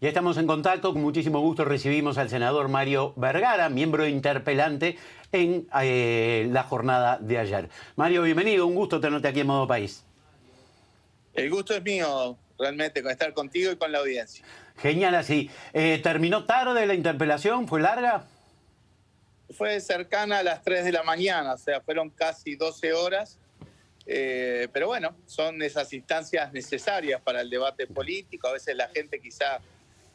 Ya estamos en contacto, con muchísimo gusto recibimos al senador Mario Vergara, miembro interpelante en la jornada de ayer. Mario, bienvenido, un gusto tenerte aquí en Modo País. El gusto es mío, realmente, con estar contigo y con la audiencia. Genial así. ¿Terminó tarde la interpelación? ¿Fue larga? Fue cercana a las 3 de la mañana, o sea, fueron casi 12 horas, pero bueno, son esas instancias necesarias para el debate político. A veces la gente quizá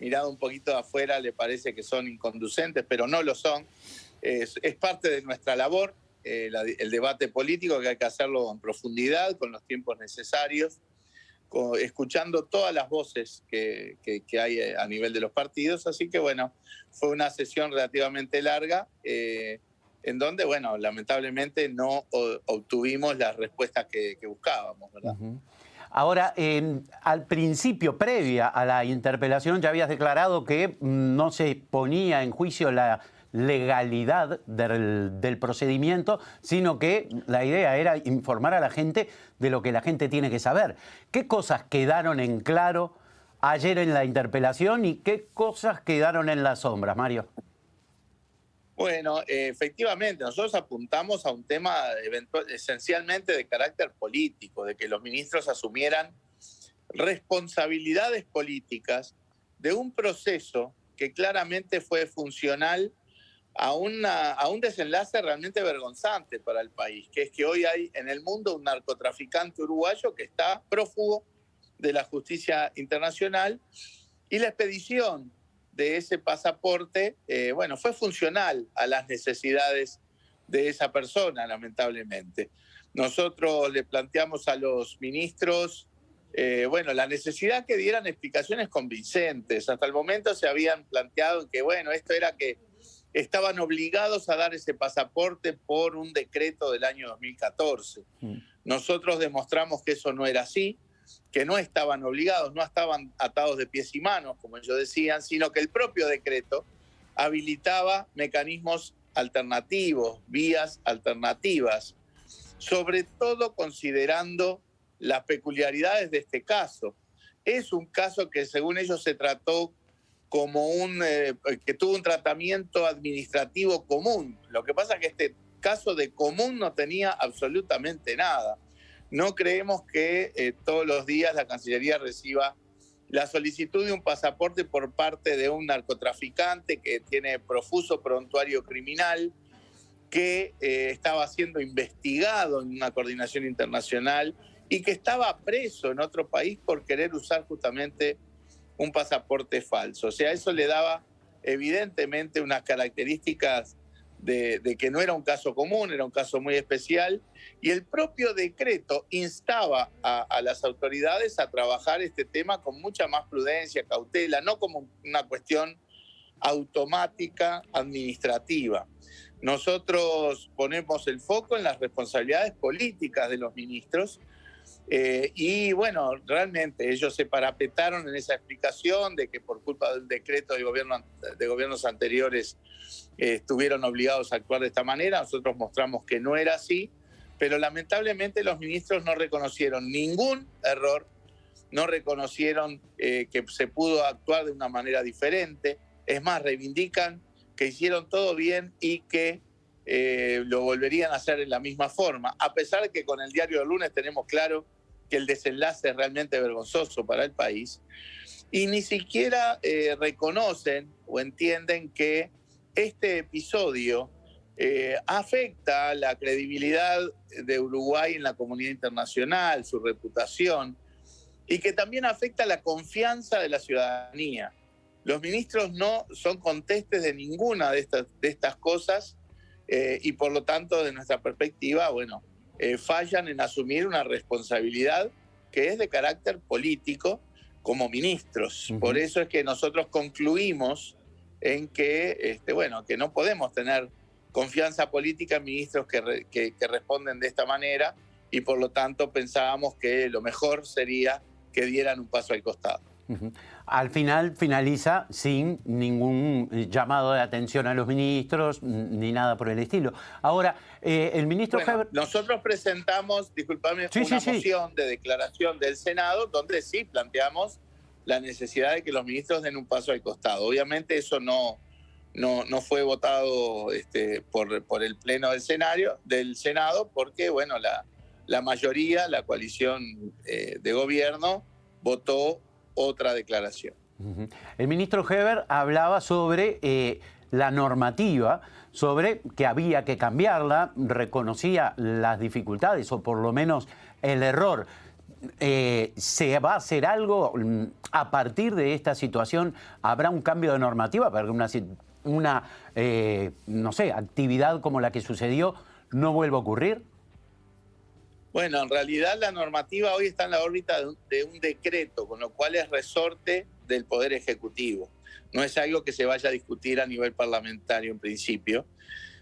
mirado un poquito de afuera le parece que son inconducentes, pero no lo son. Es parte de nuestra labor, el debate político, que hay que hacerlo en profundidad, con los tiempos necesarios, escuchando todas las voces que hay a nivel de los partidos. Así que bueno, fue una sesión relativamente larga, en donde, bueno, lamentablemente no obtuvimos las respuestas que buscábamos, ¿verdad? Ahora, al principio, previa a la interpelación, ya habías declarado que no se ponía en juicio la legalidad del procedimiento, sino que la idea era informar a la gente de lo que la gente tiene que saber. ¿Qué cosas quedaron en claro ayer en la interpelación y qué cosas quedaron en las sombras, Mario? Bueno, efectivamente, nosotros apuntamos a un tema esencialmente de carácter político, de que los ministros asumieran responsabilidades políticas de un proceso que claramente fue funcional a un desenlace realmente vergonzante para el país, que es que hoy hay en el mundo un narcotraficante uruguayo que está prófugo de la justicia internacional, y la expedición de ese pasaporte, bueno, fue funcional a las necesidades de esa persona, lamentablemente. Nosotros le planteamos a los ministros, bueno, la necesidad que dieran explicaciones convincentes. Hasta el momento se habían planteado que, bueno, esto era que estaban obligados a dar ese pasaporte por un decreto del año 2014. Nosotros demostramos que eso no era así, que no estaban obligados, no estaban atados de pies y manos, como ellos decían, sino que el propio decreto habilitaba mecanismos alternativos, vías alternativas, sobre todo considerando las peculiaridades de este caso. Es un caso que, según ellos, se trató como que tuvo un tratamiento administrativo común. Lo que pasa es que este caso de común no tenía absolutamente nada. No creemos que todos los días la Cancillería reciba la solicitud de un pasaporte por parte de un narcotraficante que tiene profuso prontuario criminal, que estaba siendo investigado en una coordinación internacional y que estaba preso en otro país por querer usar justamente un pasaporte falso. O sea, eso le daba evidentemente unas características de que no era un caso común, era un caso muy especial, y el propio decreto instaba a las autoridades a trabajar este tema con mucha más prudencia, cautela, no como una cuestión automática administrativa. Nosotros ponemos el foco en las responsabilidades políticas de los ministros, y bueno, realmente ellos se parapetaron en esa explicación de que por culpa del decreto de gobiernos anteriores estuvieron obligados a actuar de esta manera. Nosotros mostramos que no era así, pero lamentablemente los ministros no reconocieron ningún error, no reconocieron que se pudo actuar de una manera diferente. Es más, reivindican que hicieron todo bien y que lo volverían a hacer en la misma forma, a pesar de que con el diario del lunes tenemos claro que el desenlace es realmente vergonzoso para el país, y ni siquiera reconocen o entienden que este episodio afecta la credibilidad de Uruguay en la comunidad internacional, su reputación, y que también afecta la confianza de la ciudadanía. Los ministros no son contestes de ninguna de estas cosas, y por lo tanto, de nuestra perspectiva, bueno, fallan en asumir una responsabilidad que es de carácter político como ministros. Por eso es que nosotros concluimos en que, bueno, que no podemos tener confianza política en ministros que responden de esta manera, y por lo tanto pensábamos que lo mejor sería que dieran un paso al costado. Al final finaliza sin ningún llamado de atención a los ministros ni nada por el estilo. Ahora, el ministro... Bueno, nosotros presentamos, discúlpame, una moción de declaración del Senado donde sí planteamos la necesidad de que los ministros den un paso al costado. Obviamente eso no fue votado por el Pleno del Senado porque, bueno, la mayoría, la coalición de gobierno, votó otra declaración. El ministro Heber hablaba sobre la normativa, sobre que había que cambiarla, reconocía las dificultades o por lo menos el error. ¿Se va a hacer algo a partir de esta situación? ¿Habrá un cambio de normativa para que no sé, actividad como la que sucedió no vuelva a ocurrir? Bueno, en realidad la normativa hoy está en la órbita de un decreto, con lo cual es resorte del Poder Ejecutivo. No es algo que se vaya a discutir a nivel parlamentario en principio,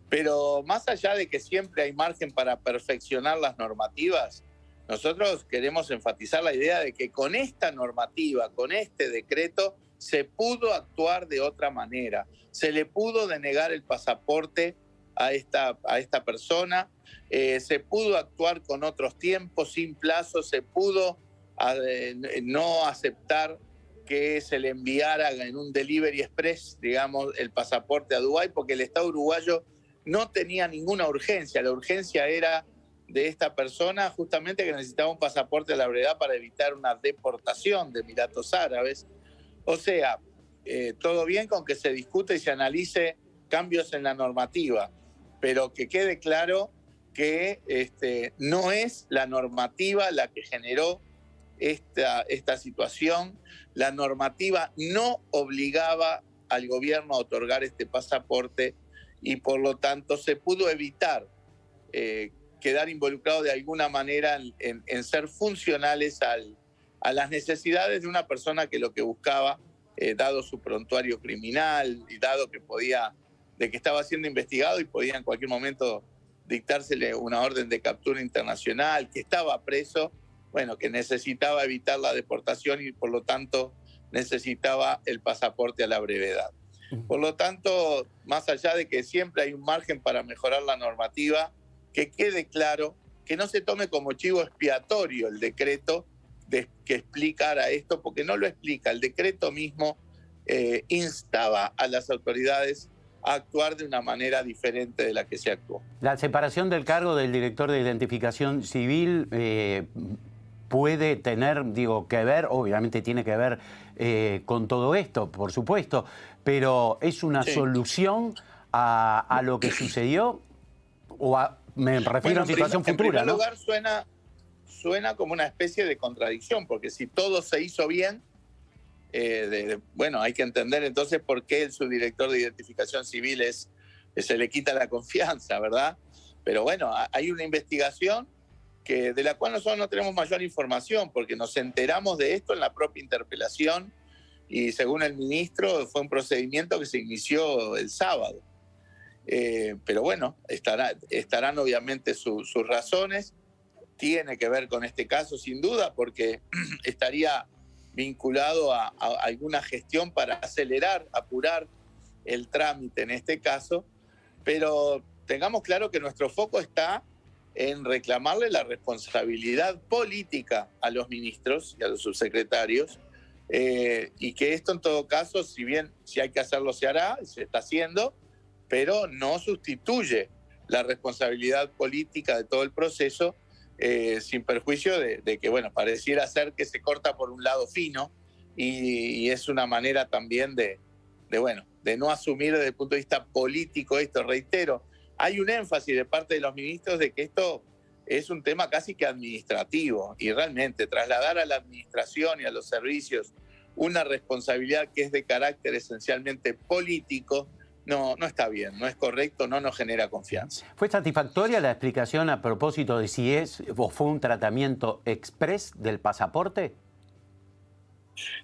pero más allá de que siempre hay margen para perfeccionar las normativas, nosotros queremos enfatizar la idea de que con esta normativa, con este decreto, se pudo actuar de otra manera. Se le pudo denegar el pasaporte a esta persona, se pudo actuar con otros tiempos, sin plazo, se pudo no aceptar que se le enviara en un delivery express, digamos, el pasaporte a Dubái, porque el Estado uruguayo no tenía ninguna urgencia. La urgencia era de esta persona justamente que necesitaba un pasaporte a la brevedad para evitar una deportación de Emiratos Árabes. O sea, todo bien con que se discute y se analice cambios en la normativa, pero que quede claro que no es la normativa la que generó esta situación. La normativa no obligaba al gobierno a otorgar este pasaporte y por lo tanto se pudo evitar quedar involucrado de alguna manera en ser funcionales a las necesidades de una persona que lo que buscaba, dado su prontuario criminal y dado que estaba siendo investigado y podía en cualquier momento dictársele una orden de captura internacional, que estaba preso, bueno, que necesitaba evitar la deportación y por lo tanto necesitaba el pasaporte a la brevedad. Por lo tanto, más allá de que siempre hay un margen para mejorar la normativa, que quede claro que no se tome como chivo expiatorio el decreto que explicara esto, porque no lo explica. El decreto mismo instaba a las autoridades a actuar de una manera diferente de la que se actuó. La separación del cargo del director de identificación civil puede tener, que ver, obviamente tiene que ver con todo esto, por supuesto, pero ¿es una solución a lo que sucedió? Me refiero a situación futura, ¿no? En primer lugar, suena como una especie de contradicción, porque si todo se hizo bien, bueno, hay que entender entonces por qué el subdirector de identificación civil se le quita la confianza, ¿verdad? Pero bueno, hay una investigación de la cual nosotros no tenemos mayor información, porque nos enteramos de esto en la propia interpelación y según el ministro fue un procedimiento que se inició el sábado. Pero bueno, estarán obviamente sus razones. Tiene que ver con este caso sin duda, porque estaría vinculado a alguna gestión para acelerar, apurar el trámite en este caso, pero tengamos claro que nuestro foco está en reclamarle la responsabilidad política a los ministros y a los subsecretarios, y que esto en todo caso, si hay que hacerlo se hará, se está haciendo, pero no sustituye la responsabilidad política de todo el proceso, sin perjuicio de que, bueno, pareciera ser que se corta por un lado fino y es una manera también de no asumir desde el punto de vista político esto. Reitero, hay un énfasis de parte de los ministros de que esto es un tema casi que administrativo y realmente trasladar a la administración y a los servicios una responsabilidad que es de carácter esencialmente político no está bien, no es correcto, no nos genera confianza. ¿Fue satisfactoria la explicación a propósito de si fue un tratamiento express del pasaporte?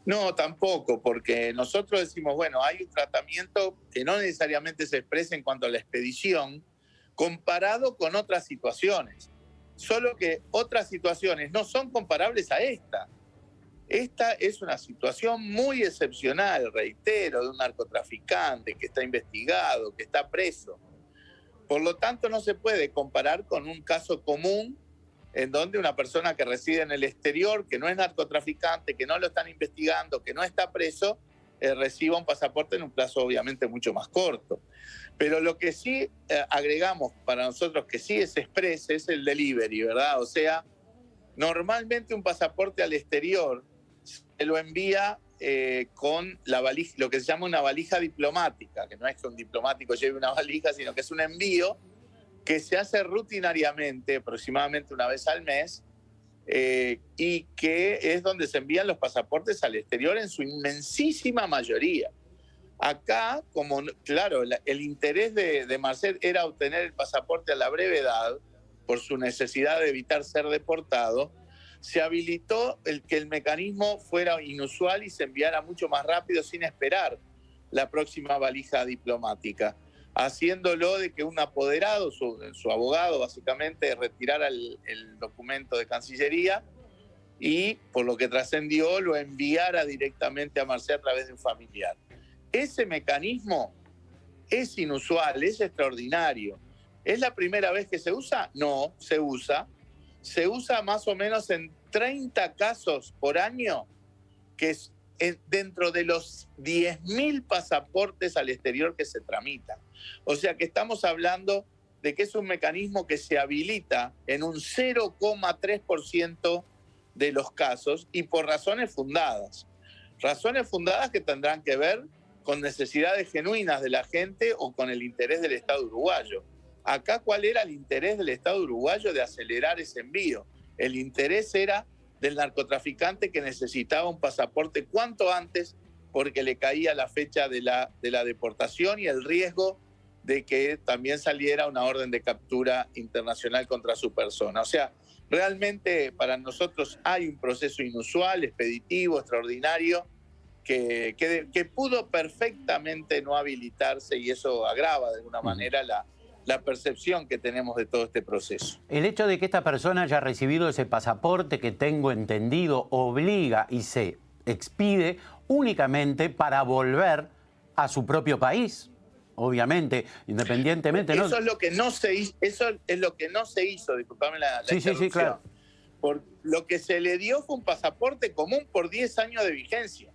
No, tampoco, porque nosotros decimos, bueno, hay un tratamiento que no necesariamente se expresa en cuanto a la expedición, comparado con otras situaciones. Solo que otras situaciones no son comparables a esta. Esta es una situación muy excepcional, reitero, de un narcotraficante que está investigado, que está preso. Por lo tanto, no se puede comparar con un caso común en donde una persona que reside en el exterior, que no es narcotraficante, que no lo están investigando, que no está preso, reciba un pasaporte en un plazo obviamente mucho más corto. Pero lo que sí agregamos para nosotros que sí es express es el delivery, ¿verdad? O sea, normalmente un pasaporte al exterior se lo envía con la valija, lo que se llama una valija diplomática, que no es que un diplomático lleve una valija, sino que es un envío que se hace rutinariamente, aproximadamente una vez al mes, y que es donde se envían los pasaportes al exterior en su inmensísima mayoría. Acá, como claro, el interés de Marcel era obtener el pasaporte a la brevedad, por su necesidad de evitar ser deportado, se habilitó que el mecanismo fuera inusual y se enviara mucho más rápido sin esperar la próxima valija diplomática, haciéndolo de que un apoderado, su abogado básicamente, retirara el documento de Cancillería y, por lo que trascendió, lo enviara directamente a Marcel a través de un familiar. Ese mecanismo es inusual, es extraordinario. ¿Es la primera vez que se usa? No, se usa. Se usa más o menos en 30 casos por año, que es dentro de los 10.000 pasaportes al exterior que se tramitan. O sea que estamos hablando de que es un mecanismo que se habilita en un 0,3% de los casos y por razones fundadas. Razones fundadas que tendrán que ver con necesidades genuinas de la gente o con el interés del Estado uruguayo. Acá, ¿cuál era el interés del Estado uruguayo de acelerar ese envío? El interés era del narcotraficante que necesitaba un pasaporte cuanto antes porque le caía la fecha de la deportación y el riesgo de que también saliera una orden de captura internacional contra su persona. O sea, realmente para nosotros hay un proceso inusual, expeditivo, extraordinario, que pudo perfectamente no habilitarse y eso agrava de alguna manera la percepción que tenemos de todo este proceso. El hecho de que esta persona haya recibido ese pasaporte, que tengo entendido, obliga y se expide únicamente para volver a su propio país. Obviamente, independientemente... Eso es lo que no se hizo, disculpame la interrupción. Sí, claro. Por lo que se le dio fue un pasaporte común por 10 años de vigencia.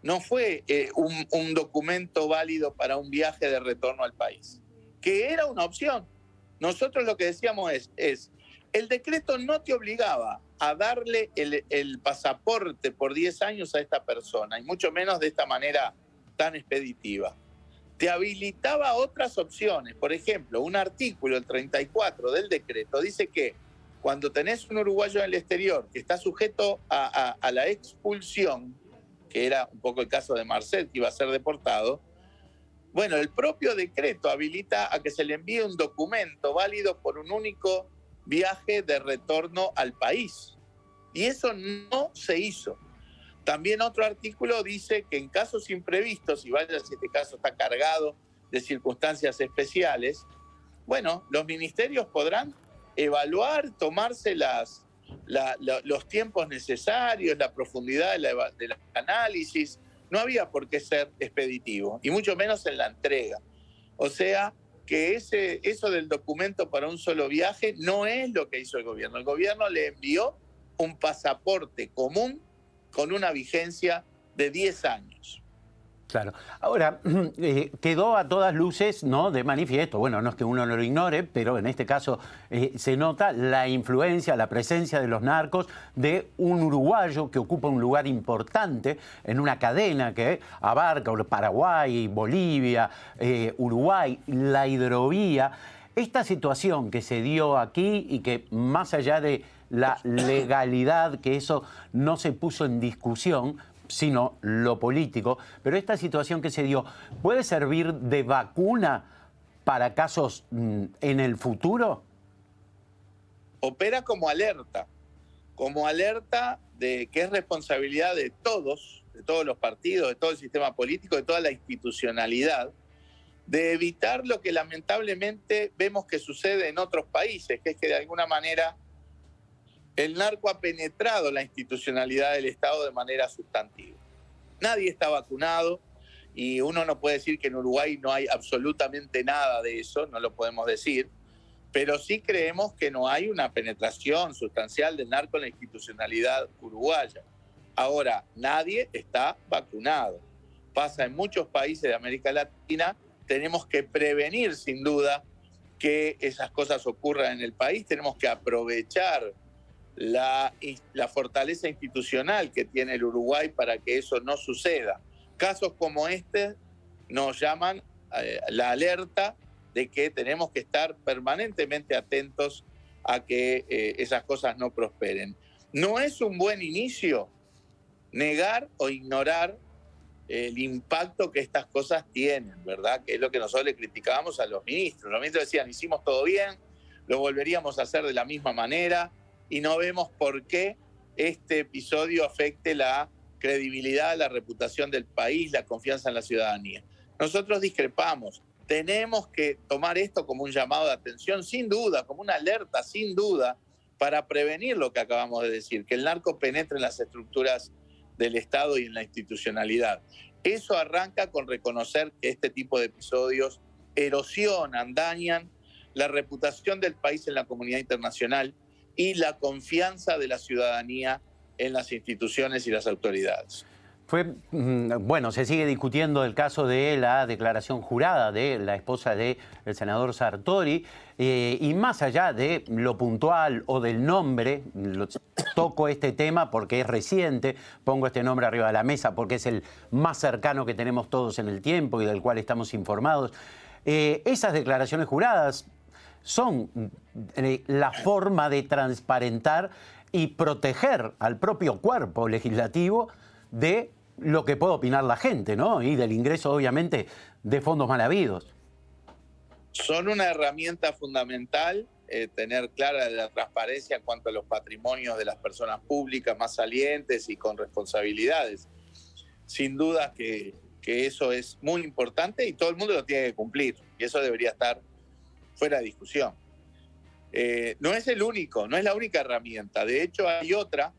No fue un documento válido para un viaje de retorno al país, que era una opción. Nosotros lo que decíamos es el decreto no te obligaba a darle el pasaporte por 10 años a esta persona, y mucho menos de esta manera tan expeditiva. Te habilitaba otras opciones. Por ejemplo, un artículo, el 34 del decreto, dice que cuando tenés un uruguayo en el exterior que está sujeto a la expulsión, que era un poco el caso de Marcel, que iba a ser deportado, bueno, el propio decreto habilita a que se le envíe un documento válido por un único viaje de retorno al país. Y eso no se hizo. También otro artículo dice que en casos imprevistos, y vaya si este caso está cargado de circunstancias especiales, bueno, los ministerios podrán evaluar, tomarse los tiempos necesarios, la profundidad del análisis. No había por qué ser expeditivo, y mucho menos en la entrega. O sea, que eso del documento para un solo viaje no es lo que hizo el gobierno. El gobierno le envió un pasaporte común con una vigencia de 10 años. Claro. Ahora, quedó a todas luces, ¿no?, de manifiesto, bueno, no es que uno no lo ignore, pero en este caso se nota la influencia, la presencia de los narcos, de un uruguayo que ocupa un lugar importante en una cadena que abarca Paraguay, Bolivia, Uruguay, la hidrovía. Esta situación que se dio aquí y que más allá de la legalidad, que eso no se puso en discusión, sino lo político, pero esta situación que se dio, ¿puede servir de vacuna para casos en el futuro? Opera como alerta de que es responsabilidad de todos los partidos, de todo el sistema político, de toda la institucionalidad, de evitar lo que lamentablemente vemos que sucede en otros países, que es que de alguna manera el narco ha penetrado la institucionalidad del Estado de manera sustantiva. Nadie está vacunado y uno no puede decir que en Uruguay no hay absolutamente nada de eso, no lo podemos decir, pero sí creemos que no hay una penetración sustancial del narco en la institucionalidad uruguaya. Ahora, nadie está vacunado. Pasa en muchos países de América Latina, tenemos que prevenir sin duda que esas cosas ocurran en el país, tenemos que aprovechar la fortaleza institucional que tiene el Uruguay para que eso no suceda. Casos como este nos llaman la alerta de que tenemos que estar permanentemente atentos a que esas cosas no prosperen. No es un buen inicio negar o ignorar el impacto que estas cosas tienen, ¿verdad? Que es lo que nosotros le criticábamos a los ministros. Los ministros decían, hicimos todo bien, lo volveríamos a hacer de la misma manera y no vemos por qué este episodio afecte la credibilidad, la reputación del país, la confianza en la ciudadanía. Nosotros discrepamos. Tenemos que tomar esto como un llamado de atención, sin duda, como una alerta, sin duda, para prevenir lo que acabamos de decir, que el narco penetre en las estructuras del Estado y en la institucionalidad. Eso arranca con reconocer que este tipo de episodios erosionan, dañan la reputación del país en la comunidad internacional y la confianza de la ciudadanía en las instituciones y las autoridades. Bueno, se sigue discutiendo el caso de la declaración jurada de la esposa del senador Sartori, y más allá de lo puntual o del nombre, toco este tema porque es reciente, pongo este nombre arriba de la mesa porque es el más cercano que tenemos todos en el tiempo y del cual estamos informados. Esas declaraciones juradas son la forma de transparentar y proteger al propio cuerpo legislativo de lo que puede opinar la gente, ¿no? Y del ingreso, obviamente, de fondos mal habidos. Son una herramienta fundamental, tener clara la transparencia en cuanto a los patrimonios de las personas públicas más salientes y con responsabilidades. Sin duda que eso es muy importante y todo el mundo lo tiene que cumplir. Y eso debería estar fuera de discusión. No es el único, no es la única herramienta. De hecho, hay otra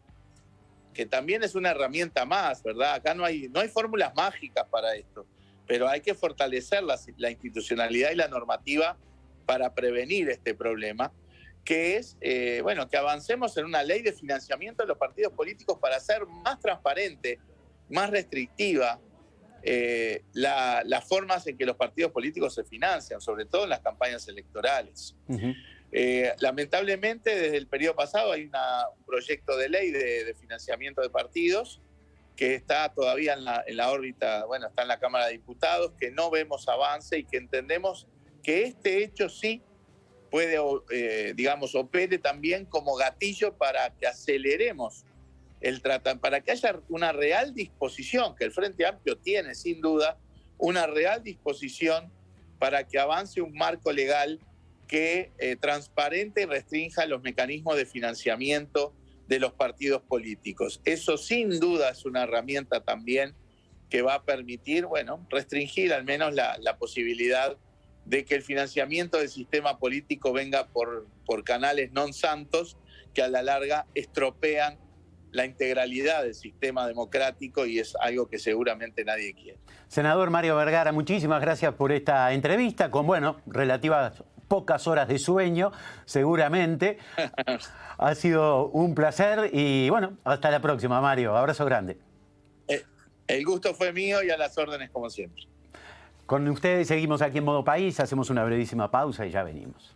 que también es una herramienta más, ¿verdad? Acá no hay fórmulas mágicas para esto, pero hay que fortalecer la institucionalidad y la normativa para prevenir este problema, que es, que avancemos en una ley de financiamiento de los partidos políticos para hacer más transparente, más restrictiva las formas en que los partidos políticos se financian, sobre todo en las campañas electorales. Uh-huh. Lamentablemente, desde el periodo pasado hay un proyecto de ley de financiamiento de partidos que está todavía en la órbita, está en la Cámara de Diputados, que no vemos avance y que entendemos que este hecho sí puede, opere también como gatillo para que aceleremos para que haya una real disposición, que el Frente Amplio tiene sin duda, una real disposición para que avance un marco legal que transparente y restrinja los mecanismos de financiamiento de los partidos políticos. Eso sin duda es una herramienta también que va a permitir, restringir al menos la posibilidad de que el financiamiento del sistema político venga por canales non santos que a la larga estropean la integralidad del sistema democrático y es algo que seguramente nadie quiere. Senador Mario Vergara, muchísimas gracias por esta entrevista con, relativas pocas horas de sueño, seguramente. Ha sido un placer y, hasta la próxima, Mario. Abrazo grande. El gusto fue mío y a las órdenes como siempre. Con ustedes seguimos aquí en Modo País, hacemos una brevísima pausa y ya venimos.